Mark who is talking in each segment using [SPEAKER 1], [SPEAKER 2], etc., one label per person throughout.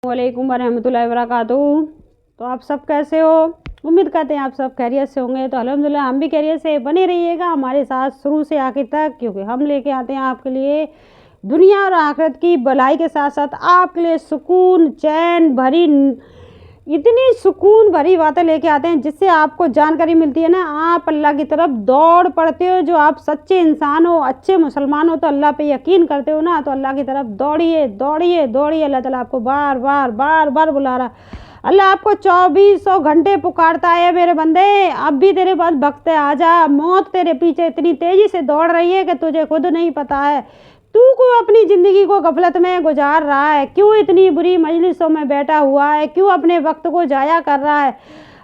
[SPEAKER 1] वालेकुम वरहमतुल्लाहि वबरकातुहू। तो आप सब कैसे हो? उम्मीद करते हैं आप सब खैरियत से होंगे। तो अल्हम्दुलिल्लाह हम भी खैरियत से। बने रहिएगा हमारे साथ शुरू से आखिर तक, क्योंकि हम लेके आते हैं आपके लिए दुनिया और आखिरत की भलाई के साथ साथ आपके लिए सुकून चैन भरी, इतनी सुकून भरी बातें लेके आते हैं जिससे आपको जानकारी मिलती है ना, आप अल्लाह की तरफ दौड़ पड़ते हो। जो आप सच्चे इंसान हो, अच्छे मुसलमान हो, तो अल्लाह पे यकीन करते हो ना, तो अल्लाह की तरफ दौड़िए दौड़िए दौड़िए। अल्लाह ताला आपको बार बार बार बार बुला रहा। अल्लाह आपको 2400 घंटे पुकारता है, मेरे बंदे अब भी तेरे पास वक्त है, आजा। मौत तेरे पीछे इतनी तेजी से दौड़ रही है कि तुझे खुद नहीं पता है। तू को अपनी ज़िंदगी को गफलत में गुजार रहा है, क्यों इतनी बुरी मजलिसों में बैठा हुआ है, क्यों अपने वक्त को जाया कर रहा है।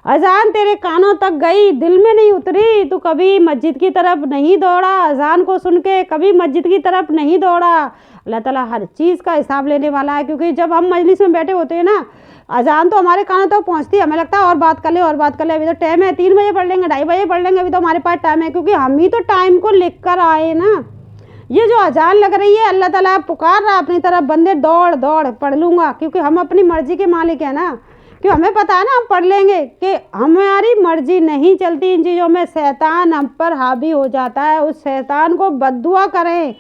[SPEAKER 1] अजान तेरे कानों तक गई, दिल में नहीं उतरी, तू कभी मस्जिद की तरफ नहीं दौड़ा। अजान को सुन के कभी मस्जिद की तरफ नहीं दौड़ा। अल्लाह ताला हर चीज़ का हिसाब लेने वाला है, क्योंकि जब हम मजलिस में बैठे होते हैं ना, अजान तो हमारे कानों तक पहुँचती है, हमें लगता है और बात कर ले और बात कर ले, अभी तो टाइम है, 3 बजे पढ़ लेंगे, 2:30 बजे पढ़ लेंगे, अभी तो हमारे पास टाइम है, क्योंकि हम ही तो टाइम को लिख कर आए ना। ये जो अजान लग रही है, अल्लाह ताला पुकार रहा अपनी तरफ, बंदे दौड़ दौड़ पढ़ लूँगा, क्योंकि हम अपनी मर्जी के मालिक हैं ना। क्यों हमें पता है ना, हम पढ़ लेंगे कि हमारी मर्जी नहीं चलती इन चीज़ों में, शैतान हम पर हावी हो जाता है। उस शैतान को बद्दुआ करें।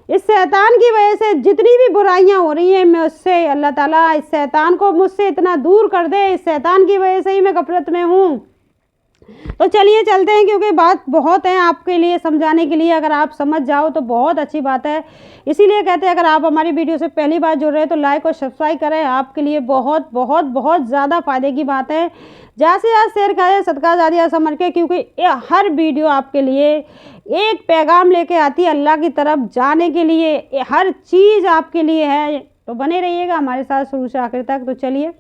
[SPEAKER 1] इस शैतान की वजह से जितनी भी बुराइयां हो रही हैं, मैं उससे अल्लाह ताला इस शैतान को मुझसे इतना दूर कर दे। इस शैतान की वजह से ही मैं गफलत में हूँ। तो चलिए चलते हैं, क्योंकि बात बहुत है आपके लिए समझाने के लिए। अगर आप समझ जाओ तो बहुत अच्छी बात है। इसीलिए कहते हैं अगर आप हमारी वीडियो से पहली बार जुड़ रहे हैं तो लाइक और सब्सक्राइब करें, आपके लिए बहुत बहुत बहुत ज़्यादा फ़ायदे की बात है। ज़्यादा से ज़्यादा शेयर करें, सदका जारिया समझ के, क्योंकि हर वीडियो आपके लिए एक पैगाम लेके आती है अल्लाह की तरफ जाने के लिए। हर चीज़ आपके लिए है, तो बने रहिएगा हमारे साथ शुरू से आखिर तक। तो चलिए,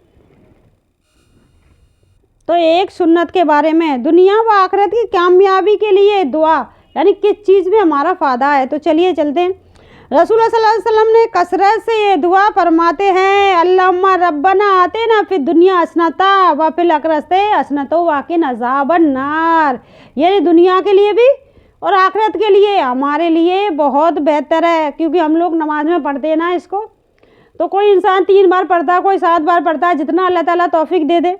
[SPEAKER 1] तो एक सुन्नत के बारे में, दुनिया व आखिरत की कामयाबी के लिए दुआ, यानी किस चीज़ में हमारा फ़ायदा है। तो चलिए चलते हैं। रसूल सल्लल्लाहु अलैहि वसल्लम ने कसरत से ये दुआ फरमाते हैं, अल्लाहुम्मा रब्बना आतिना फिद दुनिया हसनता व फिल आखिरति हसनतो वाकिन अज़ाबन नार। ये दुनिया के लिए भी और आखिरत के लिए हमारे लिए बहुत बेहतर है, क्योंकि हम लोग नमाज में पढ़ते हैं ना इसको। तो कोई इंसान 3 बार पढ़ता है, कोई 7 बार पढ़ता है, जितना अल्लाह ताला तौफीक दे दे।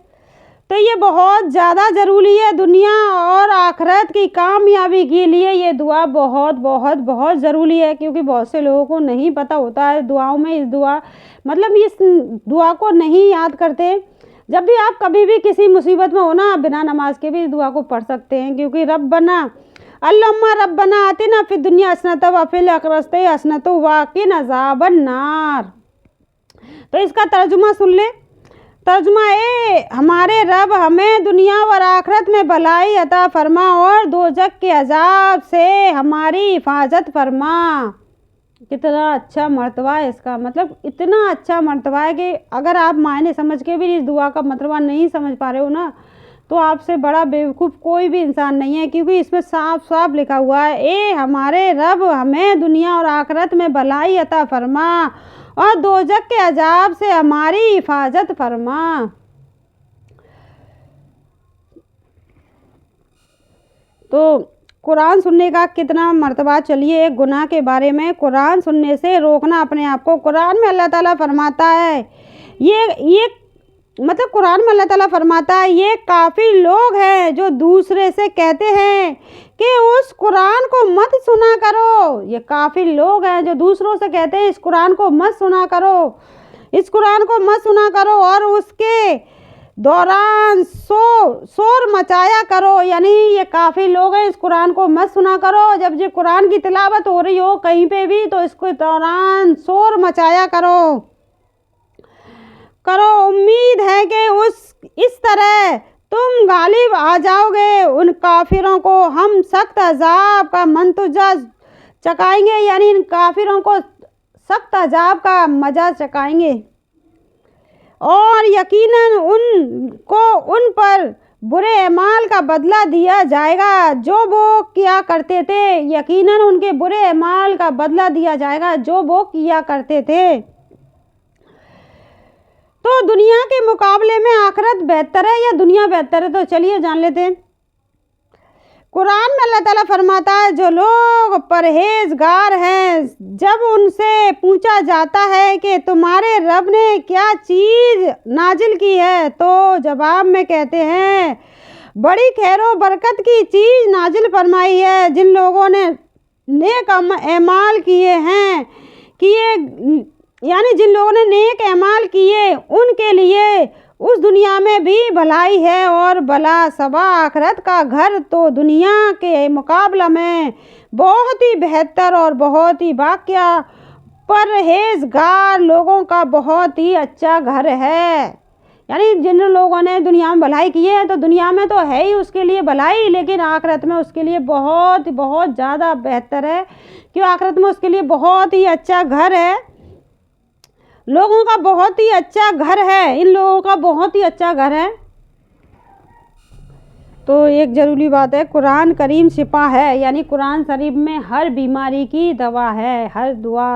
[SPEAKER 1] तो ये बहुत ज़्यादा ज़रूरी है। दुनिया और आखिरत की कामयाबी के लिए ये दुआ बहुत बहुत बहुत ज़रूरी है, क्योंकि बहुत से लोगों को नहीं पता होता है दुआओं में। इस दुआ को नहीं याद करते। जब भी आप कभी भी किसी मुसीबत में हो ना, बिना नमाज के भी इस दुआ को पढ़ सकते हैं, क्योंकि अल्लाहुम्मा रब्बना आतिना फिद दुनिया हसनतन व फिल आखिरति हसनतन वक़िना अज़ाबन नार। तो इसका तर्जुमा सुन ले। तर्जुमा हमारे रब हमें दुनिया और आखिरत में भलाई अता फरमा और दोज़ख के अजाब से हमारी हिफाजत फरमा। कितना अच्छा मर्तबा है इसका, मतलब इतना अच्छा मर्तबा है कि अगर आप मायने समझ के भी इस दुआ का मर्तबा नहीं समझ पा रहे हो ना, तो आपसे बड़ा बेवकूफ़ कोई भी इंसान नहीं है, क्योंकि इसमें साफ साफ लिखा हुआ है, हमारे रब हमें दुनिया और आखिरत में भलाई अता फरमा और दोज़ख के अजाब से हमारी हिफाजत फरमा। तो कुरान सुनने का कितना मर्तबा। चलिए एक गुनाह के बारे में, कुरान सुनने से रोकना अपने आप को। कुरान में अल्लाह ताला फरमाता है, ये मतलब कुरान में अल्लाह ताला फरमाता है, ये काफ़ी लोग हैं जो दूसरे से कहते हैं कि उस कुरान को मत सुना करो। ये काफ़ी लोग हैं जो दूसरों से कहते हैं इस कुरान को मत सुना करो, इस कुरान को मत सुना करो, और उसके दौरान शोर मचाया करो। यानी ये काफ़ी लोग हैं, इस कुरान को मत सुना करो। जब ये कुरान की तिलावत हो रही हो कहीं पे भी, तो इसके दौरान शोर मचाया करो। उम्मीद है कि इस तरह तुम गालिब आ जाओगे। उन काफिरों को हम सख्त अजाब का मंतुजा चकाएंगे, यानी इन काफिरों को सख्त अजाब का मजा चकाएंगे, और यकीनन उनको उन पर बुरे अमाल का बदला दिया जाएगा जो वो किया करते थे। यकीनन उनके बुरे अमाल का बदला दिया जाएगा जो वो किया करते थे। तो दुनिया के मुकाबले में आखिरत बेहतर है या दुनिया बेहतर है? तो चलिए जान लेते हैं। कुरान में अल्लाह ताला फरमाता है जो लोग परहेजगार हैं, जब उनसे पूछा जाता है कि तुम्हारे रब ने क्या चीज़ नाजिल की है, तो जवाब में कहते हैं बड़ी खैरो बरकत की चीज़ नाजिल फरमाई है। जिन लोगों ने नेक अमाल किए हैं यानी जिन लोगों ने नेक अमाल किए उनके लिए उस दुनिया में भी भलाई है और भला सबा आखिरत का घर तो दुनिया के मुकाबला में बहुत ही बेहतर और बहुत ही बाकिया परहेजगार लोगों का बहुत ही अच्छा घर है। यानी जिन लोगों ने दुनिया में भलाई की है तो दुनिया में तो है ही उसके लिए भलाई, लेकिन आखिरत में उसके लिए बहुत बहुत ज़्यादा बेहतर है, क्यों आखिरत में उसके लिए बहुत ही अच्छा घर है, लोगों का बहुत ही अच्छा घर है, इन लोगों का बहुत ही अच्छा घर है। तो एक ज़रूरी बात है, कुरान करीम शिफा है, यानी कुरान शरीफ में हर बीमारी की दवा है, हर दुआ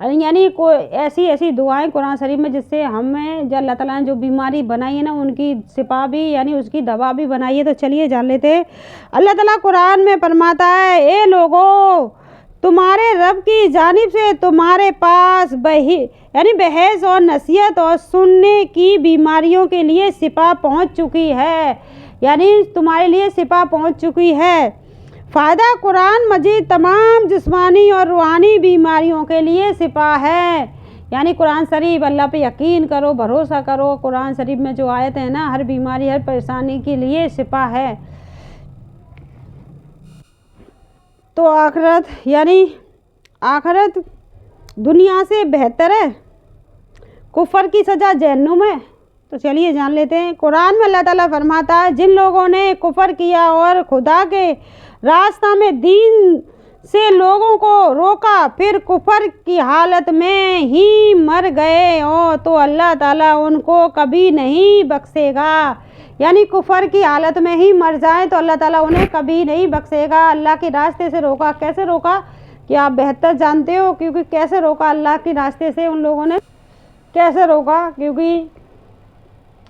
[SPEAKER 1] यानी कोई ऐसी ऐसी दुआएं कुरान शरीफ में जिससे हमें जो अल्लाह ताला ने जो बीमारी बनाई है ना उनकी शिफा भी यानी उसकी दवा भी बनाई है। तो चलिए जान लेते हैं। अल्लाह ताला कुरान में फरमाता है, ए लोगों तुम्हारे रब की जानिब से तुम्हारे पास बहस और नसीहत और सुनने की बीमारियों के लिए शिफा पहुंच चुकी है, यानी तुम्हारे लिए शिफा पहुंच चुकी है। फ़ायदा कुरान मजीद तमाम जिस्मानी और रूहानी बीमारियों के लिए शिफा है। यानी कुरान शरीफ अल्लाह पे यकीन करो, भरोसा करो, कुरान शरीफ में जो आयत है ना हर बीमारी हर परेशानी के लिए शिफा है। तो आखिरत यानी आखिरत दुनिया से बेहतर है, कुफर की सज़ा जहन्नुम है। तो चलिए जान लेते हैं। कुरान में अल्लाह ताला फरमाता है, जिन लोगों ने कुफर किया और खुदा के रास्ता में दीन से लोगों को रोका फिर कुफर की हालत में ही मर गए और तो अल्लाह ताला उनको कभी नहीं बख्शेगा। यानी कुफर की हालत में ही मर जाएं तो अल्लाह ताला उन्हें कभी नहीं बख्शेगा। अल्लाह के रास्ते से रोका, कैसे रोका कि आप बेहतर जानते हो, क्योंकि कैसे रोका अल्लाह के रास्ते से उन लोगों ने कैसे रोका, क्योंकि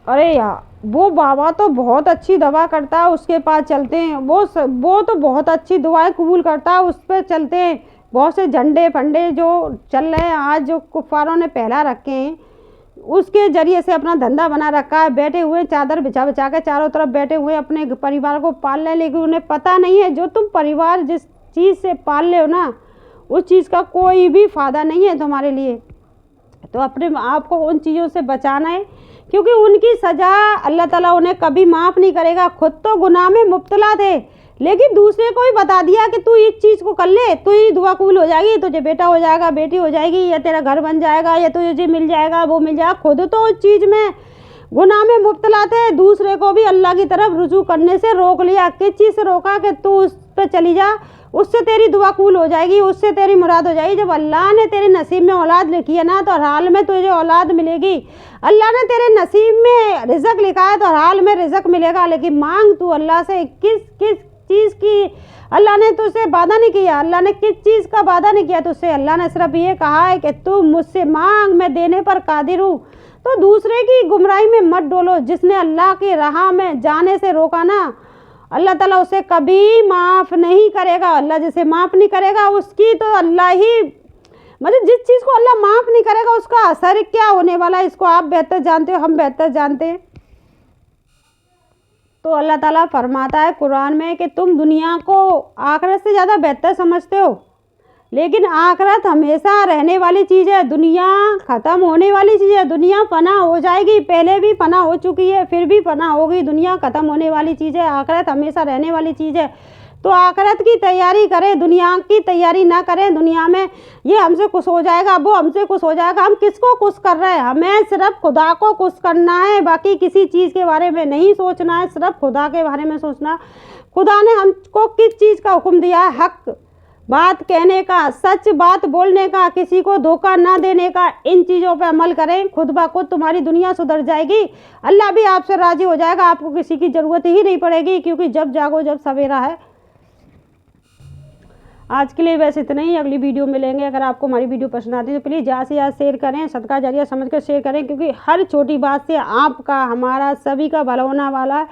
[SPEAKER 1] अरे यार वो बाबा तो बहुत अच्छी दवा करता है, उसके पास चलते हैं, वो तो बहुत अच्छी दुआएं कबूल करता है, उस पर चलते हैं। बहुत से झंडे फंडे जो चल रहे हैं आज जो कुफारों ने फैला रखे हैं उसके ज़रिए से अपना धंधा बना रखा है, बैठे हुए चादर बिछा बिछा के चारों तरफ बैठे हुए अपने परिवार को पाल रहे हैं, लेकिन उन्हें पता नहीं है जो तुम परिवार जिस चीज़ से पाल रहे हो ना उस चीज़ का कोई भी फ़ायदा नहीं है तुम्हारे लिए। तो अपने आप को उन चीज़ों से बचाना है, क्योंकि उनकी सज़ा अल्लाह ताला उन्हें कभी माफ़ नहीं करेगा। खुद तो गुनाह में मुब्तला थे, लेकिन दूसरे को ही बता दिया कि तू इस चीज़ को कर ले, तू ही दुआ कबूल हो जाएगी, तुझे बेटा हो जाएगा, बेटी हो जाएगी, या तेरा घर बन जाएगा, या तुझे मिल जाएगा, वो मिल जाएगा। खुद तो उस चीज़ में गुनाह में मुब्तला थे, दूसरे को भी अल्लाह की तरफ रुजू करने से रोक लिया। किस चीज़ से रोका कि तू उस पर चली जा, उससे तेरी दुआ कबूल हो जाएगी, उससे तेरी मुराद हो जाएगी। जब अल्लाह ने तेरे नसीब में औलाद लिखी है ना तो हर हाल में तुझे औलाद मिलेगी। अल्लाह ने तेरे नसीब में रिज़्क लिखा है तो हर हाल में रिज़्क मिलेगा। लेकिन मांग तू अल्लाह से किस किस चीज़ की अल्लाह ने तुझसे वादा नहीं किया, अल्लाह ने किस चीज़ का वादा नहीं किया तुझसे। अल्लाह ने सिर्फ ये कहा है कि तू मुझसे मांग, मैं देने पर कादिर हूँ। तो दूसरे की गुमराही में मत डोलो। जिसने अल्लाह की राह में जाने से रोका ना अल्लाह ताला उसे कभी माफ़ नहीं करेगा। अल्लाह जिसे माफ़ नहीं करेगा उसकी तो अल्लाह ही मतलब जिस चीज़ को अल्लाह माफ़ नहीं करेगा उसका असर क्या होने वाला है, इसको आप बेहतर जानते हो, हम बेहतर जानते हैं। तो अल्लाह ताला फरमाता है कुरान में कि तुम दुनिया को आखिरत से ज़्यादा बेहतर समझते हो, लेकिन आखिरत हमेशा रहने वाली चीज़ है, दुनिया ख़त्म होने वाली चीज़ है। दुनिया फना हो जाएगी, पहले भी फना हो चुकी है, फिर भी फना होगी। दुनिया ख़त्म होने वाली चीज़ है, आखिरत हमेशा रहने वाली चीज़ है। तो आखिरत की तैयारी करें, दुनिया की तैयारी ना करें। दुनिया में ये हमसे खुश हो जाएगा, वो हमसे खुश हो जाएगा। हम किसको खुश कर रहे हैं? हमें सिर्फ खुदा को खुश करना है, बाकी किसी चीज़ के बारे में नहीं सोचना है, सिर्फ खुदा के बारे में सोचना। खुदा ने हमको किस चीज़ का हुक्म दिया है? हक बात कहने का, सच बात बोलने का, किसी को धोखा ना देने का। इन चीज़ों पे अमल करें, खुद ब खुद तुम्हारी दुनिया सुधर जाएगी, अल्लाह भी आपसे राज़ी हो जाएगा, आपको किसी की ज़रूरत ही नहीं पड़ेगी, क्योंकि जब जागो जब सवेरा है। आज के लिए बस इतना ही, अगली वीडियो मिलेंगे। अगर आपको हमारी वीडियो पसंद आती है तो प्लीज़ ज़्यादा से ज़्यादा शेयर करें, सदका जारिया समझ कर शेयर करें, क्योंकि हर छोटी बात से आपका हमारा सभी का भला होने वाला है।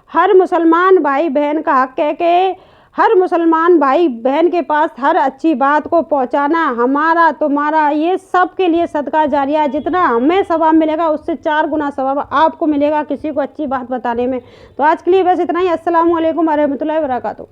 [SPEAKER 1] हर मुसलमान भाई बहन का हक है कि हर मुसलमान भाई बहन के पास हर अच्छी बात को पहुंचाना हमारा तुम्हारा ये सब के लिए सदका जारिया है। जितना हमें सवाब मिलेगा उससे 4 गुना सवाब आपको मिलेगा किसी को अच्छी बात बताने में। तो आज के लिए बस इतना ही। अस्सलामु अलैकुम व रहमतुल्लाहि व बरकातुहू।